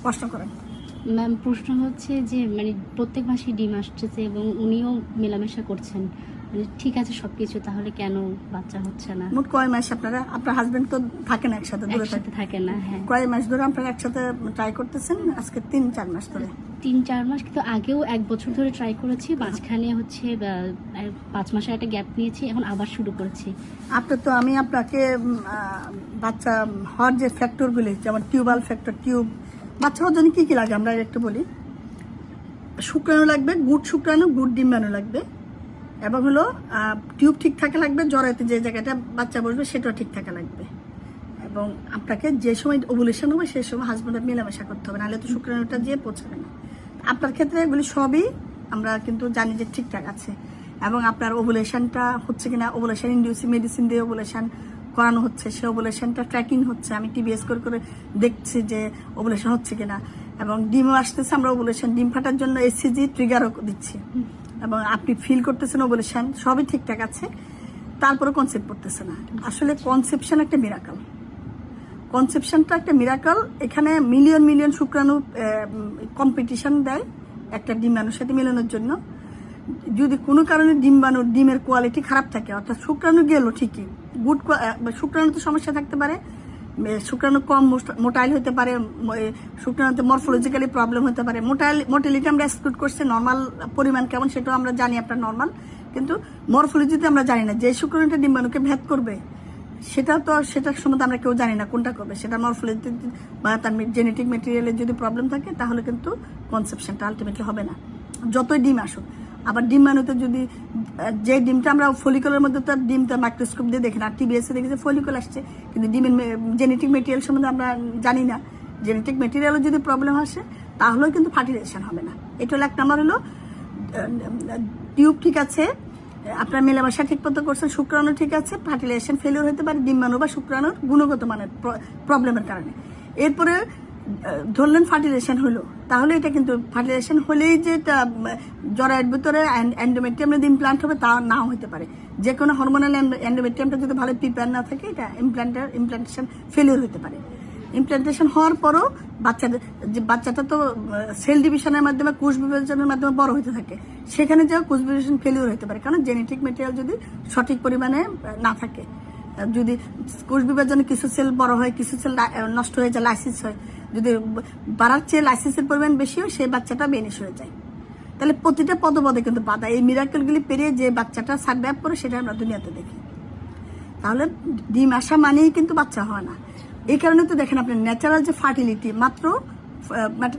প্রশ্ন করেন। ম্যাম, প্রশ্ন হচ্ছে যে মানে প্রত্যেক মাসে ডিম আসছে এবং উনিও মেলামেশা করছেন, মানে ঠিক আছে সবকিছু, তাহলে কেন বাচ্চা হচ্ছে না? মোট কয় মাস আপনার হাজবেন্ড তো থাকেন একসাথে, দূরে একসাথে থাকেন না? হ্যাঁ। কয় মাস ধরে আপনারা একসাথে ট্রাই করতেছেন? আজকে 3-4 মাস ধরে। 3-4 মাস, কিন্তু আগেও 1 বছর ধরে ট্রাই করেছি, মাঝখানে হচ্ছে 5 মাসের একটা গ্যাপ নিয়েছি, এখন আবার শুরু করেছি। আপনার তো আমি আপনাকে বাচ্চা হওয়ার যে ফ্যাক্টরগুলি, যেমন টিউবাল ফ্যাক্টর, টিউব, বাচ্চা হওয়ার জন্য কী কী লাগে আমরা একটু বলি। শুক্রাণু লাগবে, গুড শুক্রাণু, গুড ডিম্বাণু লাগবে, এবং হলো টিউব ঠিক থাকা লাগবে, জরায়ুতে যে জায়গাটা বাচ্চা বসবে সেটাও ঠিক থাকা লাগবে, এবং আপনাকে যে সময় ওভুলেশন হবে সেই সময় হাজব্যান্ডের মেলামেশা করতে হবে, নাহলে তো শুক্রাণুটা যেয়ে পৌঁছাবে না। আপনার ক্ষেত্রে এগুলি সবই আমরা কিন্তু জানি যে ঠিকঠাক আছে, এবং আপনার ওভুলেশনটা হচ্ছে কিনা, ওভুলেশন ইন্ডিউসিং মেডিসিন দিয়ে ওভুলেশন করানো হচ্ছে, সে ওভুলেশনটা ট্র্যাকিং হচ্ছে, আমি টিবিএস করে দেখছি যে ওভুলেশন হচ্ছে কিনা, এবং ডিমও আসতেছে, আমরা ওভুলেশন ডিম ফাটার জন্য এসসিজি ট্রিগারও দিচ্ছি, এবং আপনি ফিল করতেছেন ওভুলেশন সবই ঠিকঠাক আছে, তারপরে কনসেপ্ট করতেছে না। আসলে কনসেপশন একটা মিরাকল, কনসেপশনটা একটা মিরাকল। এখানে মিলিয়ন মিলিয়ন শুক্রাণু কম্পিটিশন দেয় একটা ডিম্বাণুর সাথে মেলানোর জন্য। যদি কোনো কারণে ডিমের কোয়ালিটি খারাপ থাকে, অর্থাৎ শুক্রাণু গেল ঠিকই, গুড শুক্রাণু তো সমস্যা থাকতে পারে, শুক্রাণু কম মোটাইল হতে পারে, শুক্রাণুতে মরফোলজিক্যালি প্রবলেম হতে পারে। মোটাইলিটি আমরা এক্সক্লুড করছি, নর্মাল পরিমাণ কেমন সেটাও আমরা জানি আপনার নর্মাল, কিন্তু মরফোলজিতে আমরা জানি না যে শুক্রাণুটা ডিম্বাণুকে ভেদ করবে, সেটার সম্বন্ধে আমরা কেউ জানি না কোনটা করবে। সেটা মরফোলজি বা তার জেনেটিক মেটেরিয়ালের যদি প্রবলেম থাকে তাহলে কিন্তু কনসেপশনটা আলটিমেটলি হবে না, যতই ডিম আসুক। আবার ডিম্বাণুতে যদি যে ডিমটা আমরা ফলিকলের মধ্যে, তার ডিমটা মাইক্রোস্কোপ দিয়ে দেখি না, টিবিএসে দেখেছি ফলিকল আসছে, কিন্তু ডিমের জেনেটিক মেটেরিয়াল সম্বন্ধে আমরা জানি না। জেনেটিক মেটেরিয়ালের যদি প্রবলেম আসে তাহলেও কিন্তু ফার্টিলাইজেশন হবে না। এটা হলো 1 নাম্বার, হলো টিউব ঠিক আছে, আপনার মেলামেশা ঠিক মতো করছেন, শুক্রাণু ঠিক আছে, ফার্টিলাইজেশন ফেলিওর হতে পারে ডিম্বাণু বা শুক্রাণুর গুণগত মানের প্রবলেমের কারণে। এরপরে ধরলেন ফার্টিলাইজেশন হলো, তাহলে এটা কিন্তু ফার্টিলাইজেশন হলেই যে জরায়ুর ভিতরে এন্ডোমেট্রিয়ামের ইমপ্লান্ট হবে তা নাও হতে পারে। যে কোনো হরমোনাল এন্ডোমেট্রিয়ামটা যদি ভালো প্রিপেয়ার না থাকে, এটা ইমপ্লান্টেশন ফেলিওর হতে পারে। ইমপ্লান্টেশন হওয়ার পরও বাচ্চাটা তো সেল ডিভিশনের মাধ্যমে, কোষ বিভাজনের মাধ্যমে বড় হতে থাকে, সেখানে যাও কোষ বিভাজন ফেলিওর হতে পারে, কারণ জেনেটিক মেটেরিয়াল যদি সঠিক পরিমাণে না থাকে। যদি কোষ বিভাজনে কিছু সেল বড় হয়, কিছু সেল নষ্ট হয়ে যায়, লাইসিস হয়, যদি বাড়ার চেয়ে লাইসিসের পরিমাণ বেশি হয়, সেই বাচ্চাটা বেনিশ হয়ে যায়। তাহলে প্রতিটা পদে কিন্তু বাধা, এই মিরাকেলগুলি পেরিয়ে যে বাচ্চাটা সার্ভাইভ করে সেটা আমরা দুনিয়াতে দেখি। তাহলে ডিম আসা মানেই কিন্তু বাচ্চা হয় না। এই কারণে তো দেখেন আপনি ন্যাচারাল যে ফার্টিলিটি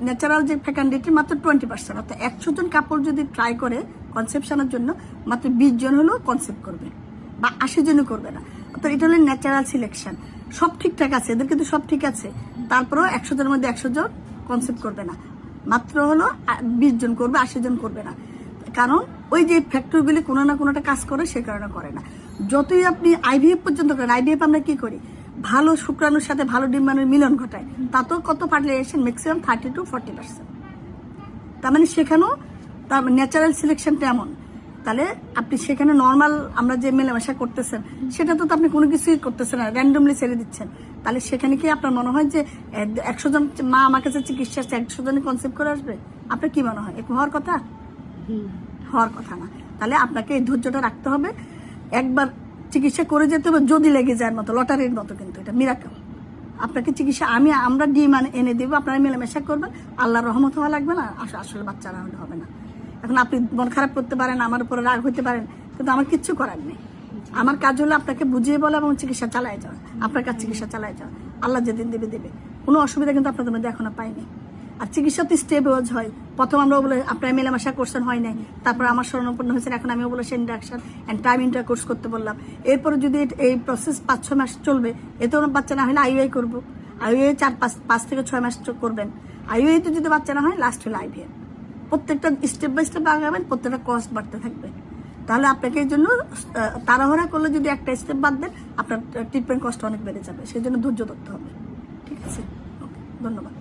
ন্যাচারাল যে ফেকান্ডিটি মাত্র 20%, অর্থাৎ 100 জন কাপড় যদি ট্রাই করে কনসেপশনের জন্য, মাত্র 20 জন হলেও কনসেপ্ট করবে, বা 80 জনও করবে না। অর্থাৎ এটা হলো ন্যাচারাল সিলেকশন। সব ঠিকঠাক আছে, এদের কিন্তু সব ঠিক আছে, তারপরেও 100 জনের মধ্যে 100 জন কনসেপ্ট করবে না, মাত্র হলো 20 জন করবে, 80 জন করবে না। কারণ ওই যে ফ্যাক্টরগুলি কোনো না কোনোটা কাজ করে, সে কারণে করে না। যতই আপনি আইভিএফ পর্যন্ত করেন, আইভিএফ আমরা কি করি, ভালো শুক্রাণুর সাথে ভালো ডিম্বাণুর মিলন ঘটায়, তাতেও কত ফার্টিলাইজেশন ম্যাক্সিমাম 30-40%। তার মানে সেখানেও তার ন্যাচারাল সিলেকশনটা এমন। তাহলে আপনি সেখানে নর্মাল আমরা যে মেলামেশা করতেছেন, সেটা তো আপনি কোনো কিছুই করতেছেন না, র্যান্ডমলি ছেড়ে দিচ্ছেন। তাহলে সেখানে কি আপনার মনে হয় যে 100 জন মা আমার কাছে চিকিৎসা 100 জনে কনসেপ্ট করে আসবে? আপনার কি মনে হয় এরকম হওয়ার কথা? হওয়ার কথা না। তাহলে আপনাকে এই ধৈর্যটা রাখতে হবে, একবার চিকিৎসা করে যেতে হবে, যদি লেগে যায় মতো, লটারির মতো, কিন্তু এটা মিরাকেল। আপনাকে চিকিৎসা আমরা ডিম এনে দেবো, আপনারা মেলামেশা করবেন, আল্লাহর রহমত হওয়া লাগবে না, আসলে বাচ্চারা হলে হবে না। এখন আপনি মন খারাপ করতে পারেন, আমার উপরে রাগ হতে পারেন, কিন্তু আমার কিচ্ছু করার নেই। আমার কাজ হলো আপনাকে বুঝিয়ে বলা এবং চিকিৎসা চালায় যাওয়া, আপনার কাছে চিকিৎসা চালায় যাওয়া, আল্লাহ যেদিন দেবে। কোনো অসুবিধা কিন্তু আপনাদের মধ্যে এখনো পাইনি। আর চিকিৎসা তো স্টেবল হয়। প্রথম আমরা বলে আপনার মেলামেশা করছেন, হয় নাই, তারপর আমার শরণাপন্ন হয়েছেন, এখন আমি বলে ইন্ডাকশন অ্যান্ড টাইম ইন্টারকোর্স করতে বললাম। এরপরে যদি এই প্রসেস 5-6 মাস চলবে, এতেও বাচ্চা না হলে আইইউআই করবো, আইইউআই 5 থেকে 6 মাস করবেন, আইইউআই তো যদি বাচ্চা না হয় লাস্ট হলে আইভিএফ। প্রত্যেকটা স্টেপ বাই স্টেপ আগাবেন, প্রত্যেকটা কস্ট বাড়তে থাকবে। তাহলে আপনাকে এই জন্য তাড়াহুড়া করলে যদি একটা স্টেপ বাদ দেন, আপনার ট্রিটমেন্ট কস্ট অনেক বেড়ে যাবে, সেই জন্য ধৈর্য ধরতে হবে। ঠিক আছে, ওকে, ধন্যবাদ।